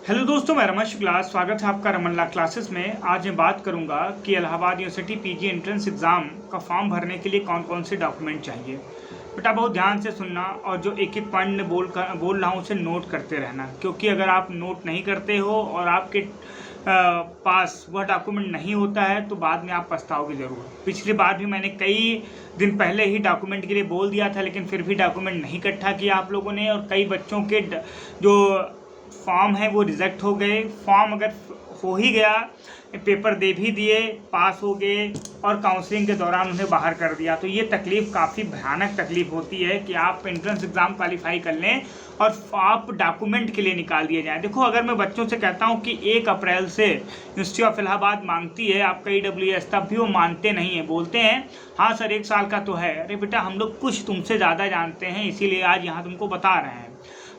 Hello दोस्तों, मैं रमन शुक्ला। स्वागत है आपका रमन ला क्लासेस में। आज मैं बात करूंगा कि Allahabad university PG entrance exam का फॉर्म भरने के लिए कौन कौन से डॉक्यूमेंट चाहिए। बेटा बहुत ध्यान से सुनना और जो एक एक पॉइंट में बोल रहा हूँ उसे नोट करते रहना, क्योंकि अगर आप नोट नहीं करते हो और आपके पास वह डॉक्यूमेंट नहीं होता है तो बाद में आप पछताओगे ज़रूर। पिछली बार भी मैंने कई दिन पहले ही डॉक्यूमेंट के लिए बोल दिया था, लेकिन फिर भी डॉक्यूमेंट नहीं इकट्ठा किया आप लोगों ने, और कई बच्चों के जो फॉर्म है वो रिजेक्ट हो गए। फॉर्म अगर हो ही गया, पेपर दे भी दिए, पास हो गए और काउंसलिंग के दौरान उन्हें बाहर कर दिया, तो ये तकलीफ़ काफ़ी भयानक तकलीफ होती है कि आप एंट्रेंस एग्ज़ाम क्वालिफाई कर लें और आप डॉक्यूमेंट के लिए निकाल दिए जाएं। देखो, अगर मैं बच्चों से कहता हूं कि 1 अप्रैल से यूनिवर्सिटी ऑफ इलाहाबाद मांगती है आपका EWS, तब भी वो मानते नहीं हैं, बोलते हैं हाँ सर 1 साल का तो है। अरे बेटा, हम लोग कुछ तुमसे ज़्यादा जानते हैं, इसीलिए आज यहाँ तुमको बता रहे हैं।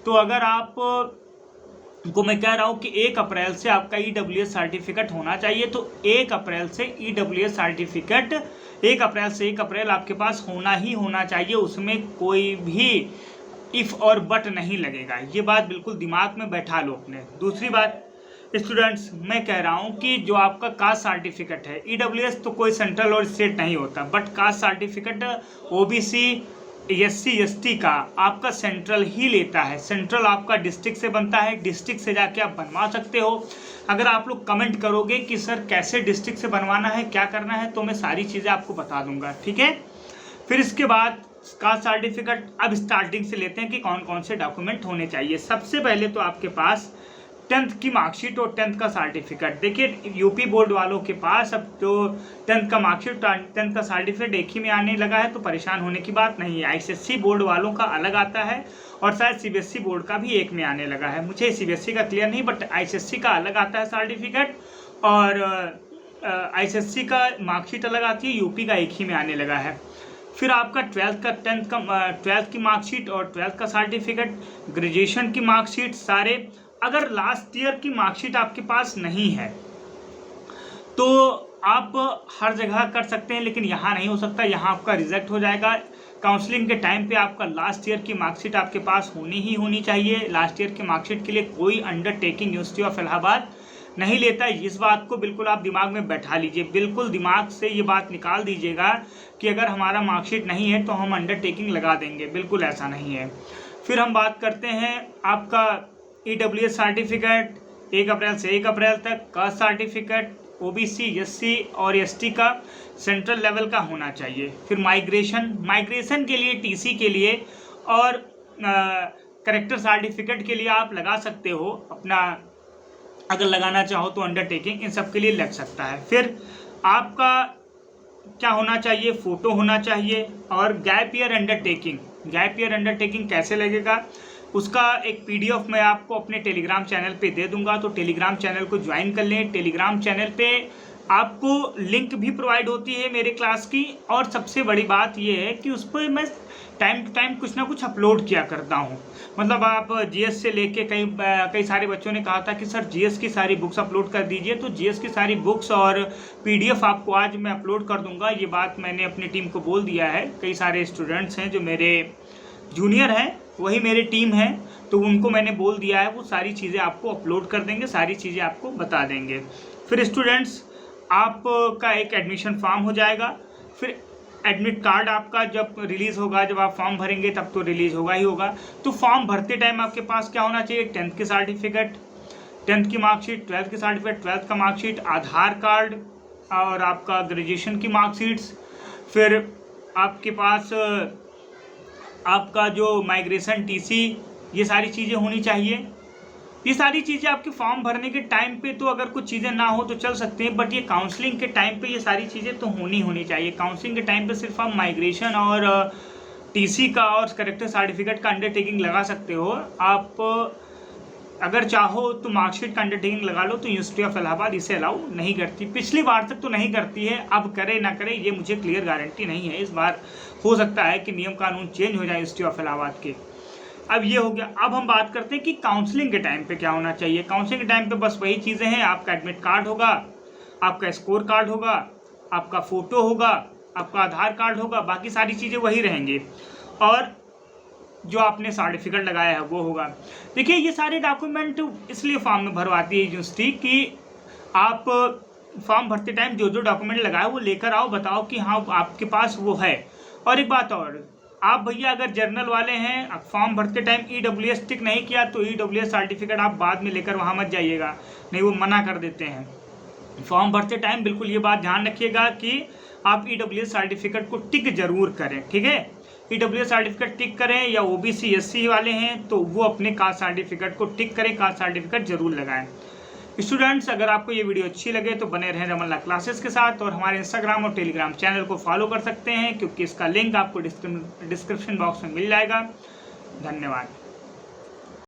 तो अगर आप को मैं कह रहा हूँ कि 1 अप्रैल से आपका EWS सर्टिफिकेट होना चाहिए, तो 1 अप्रैल से EWS सर्टिफिकेट 1 अप्रैल से 1 अप्रैल आपके पास होना ही होना चाहिए। उसमें कोई भी इफ़ और बट नहीं लगेगा। ये बात बिल्कुल दिमाग में बैठा लो अपने। दूसरी बात स्टूडेंट्स, मैं कह रहा हूँ कि जो आपका कास्ट सर्टिफिकेट है, EWS तो कोई सेंट्रल और स्टेट नहीं होता, but caste certificate OBC SC ST का आपका सेंट्रल ही लेता है। सेंट्रल आपका डिस्ट्रिक्ट से बनता है, डिस्ट्रिक्ट से जाके आप बनवा सकते हो। अगर आप लोग कमेंट करोगे कि सर कैसे डिस्ट्रिक्ट से बनवाना है, क्या करना है, तो मैं सारी चीज़ें आपको बता दूंगा, ठीक है। फिर इसके बाद कास्ट सर्टिफिकेट, अब स्टार्टिंग से लेते हैं कि कौन कौन से डॉक्यूमेंट होने चाहिए। सबसे पहले तो आपके पास 10th की मार्कशीट और 10th का सर्टिफिकेट। देखिए, यूपी बोर्ड वालों के पास अब जो 10th का मार्कशीट 10th का सर्टिफिकेट एक ही में आने लगा है, तो परेशान होने की बात नहीं है। ICSE बोर्ड वालों का अलग आता है और शायद CBSE बोर्ड का भी एक में आने लगा है। मुझे CBSE का क्लियर नहीं, बट ICSE का अलग आता है सर्टिफिकेट, और ICSE का मार्कशीट अलग आती है, यूपी का एक ही में आने लगा है। फिर आपका 12th की मार्कशीट और 12th का सर्टिफिकेट, ग्रेजुएशन की मार्कशीट सारे। अगर लास्ट ईयर की मार्कशीट आपके पास नहीं है तो आप हर जगह कर सकते हैं, लेकिन यहाँ नहीं हो सकता, यहाँ आपका रिजेक्ट हो जाएगा। काउंसलिंग के टाइम पे आपका लास्ट ईयर की मार्कशीट आपके पास होनी ही होनी चाहिए। लास्ट ईयर की मार्कशीट के लिए कोई अंडरटेकिंग यूनिवर्सिटी ऑफ इलाहाबाद नहीं लेता है। इस बात को बिल्कुल आप दिमाग में बैठा लीजिए, बिल्कुल दिमाग से ये बात निकाल दीजिएगा कि अगर हमारा मार्कशीट नहीं है तो हम अंडरटेकिंग लगा देंगे, बिल्कुल ऐसा नहीं है। फिर हम बात करते हैं आपका EWS सर्टिफिकेट 1 अप्रैल से 1 अप्रैल तक। कास्ट सर्टिफिकेट OBC SC और ST का सेंट्रल लेवल का होना चाहिए। फिर माइग्रेशन के लिए, TC के लिए और करेक्टर सर्टिफिकेट के लिए आप लगा सकते हो अपना, अगर लगाना चाहो तो अंडरटेकिंग, इन सब के लिए लग सकता है। फिर आपका क्या होना चाहिए, फ़ोटो होना चाहिए और गैप ईयर अंडरटेकिंग कैसे लगेगा उसका एक PDF मैं आपको अपने टेलीग्राम चैनल पे दे दूंगा, तो टेलीग्राम चैनल को ज्वाइन कर लें। टेलीग्राम चैनल पे आपको लिंक भी प्रोवाइड होती है मेरे क्लास की, और सबसे बड़ी बात ये है कि उस पर मैं टाइम टू टाइम कुछ ना कुछ अपलोड किया करता हूँ। मतलब आप GS से लेके कई सारे बच्चों ने कहा था कि सर GS की सारी बुक्स अपलोड कर दीजिए, तो GS की सारी बुक्स और PDF आपको आज मैं अपलोड कर दूंगा। ये बात मैंने अपनी टीम को बोल दिया है। कई सारे स्टूडेंट्स हैं जो मेरे जूनियर हैं, वही मेरी टीम है, तो उनको मैंने बोल दिया है, वो सारी चीज़ें आपको अपलोड कर देंगे, सारी चीज़ें आपको बता देंगे। फिर स्टूडेंट्स, आपका एक एडमिशन फॉर्म हो जाएगा। फिर एडमिट कार्ड आपका जब रिलीज़ होगा, जब आप फॉर्म भरेंगे तब तो रिलीज़ होगा ही होगा। तो फॉर्म भरते टाइम आपके पास क्या होना चाहिए, 10th की सर्टिफिकेट, 10th की मार्कशीट, 12th की सर्टिफिकेट, 12th का मार्कशीट, आधार कार्ड और आपका ग्रेजुएशन की मार्कशीट्स। फिर आपके पास आपका जो माइग्रेशन TC, ये सारी चीज़ें होनी चाहिए। ये सारी चीज़ें आपके फॉर्म भरने के टाइम पे तो अगर कुछ चीज़ें ना हो तो चल सकते हैं, बट ये काउंसलिंग के टाइम पे ये सारी चीज़ें तो होनी चाहिए। काउंसलिंग के टाइम पे सिर्फ आप माइग्रेशन और TC का और करेक्टर सर्टिफिकेट का अंडरटेकिंग लगा सकते हो। आप अगर चाहो तो मार्कशीट का अंडरटेकिंग लगा लो, तो यूनिवर्सिटी ऑफ इलाहाबाद इसे अलाउ नहीं करती। पिछली बार तक तो नहीं करती है, अब करे ना करे ये मुझे क्लियर गारंटी नहीं है। इस बार हो सकता है कि नियम कानून चेंज हो जाए यूनिवर्सिटी ऑफ इलाहाबाद के। अब ये हो गया। अब हम बात करते हैं कि काउंसलिंग के टाइम पे क्या होना चाहिए। काउंसलिंग के टाइम पे बस वही चीज़ें हैं, आपका एडमिट कार्ड होगा, आपका स्कोर कार्ड होगा, आपका फ़ोटो होगा, आपका आधार कार्ड होगा, बाकी सारी चीज़ें वही रहेंगी। और जो आपने सर्टिफिकेट लगाया है वो होगा। देखिए ये सारे डॉक्यूमेंट इसलिए फॉर्म में भरवाती है यूनिवर्सिटी कि आप फॉर्म भरते टाइम जो जो डॉक्यूमेंट लगाए वो लेकर आओ, बताओ कि हाँ आपके पास वो है। और एक बात और, आप भैया अगर जर्नल वाले हैं, फॉर्म भरते टाइम EWS टिक नहीं किया तो EWS सर्टिफिकेट आप बाद में लेकर वहाँ मत जाइएगा, नहीं वो मना कर देते हैं। फॉर्म भरते टाइम बिल्कुल ये बात ध्यान रखिएगा कि आप EWS सर्टिफिकेट को टिक जरूर करें, ठीक है। EWS सर्टिफिकेट टिक करें, या OBC SC वाले हैं तो वो अपने कास्ट सर्टिफिकेट को टिक करें, कास्ट सर्टिफिकेट जरूर लगाएं। स्टूडेंट्स, अगर आपको ये वीडियो अच्छी लगे तो बने रहें रमन लॉ क्लासेस के साथ, और हमारे इंस्टाग्राम और टेलीग्राम चैनल को फॉलो कर सकते हैं क्योंकि इसका लिंक आपको डिस्क्रिप्शन बॉक्स में मिल जाएगा। धन्यवाद।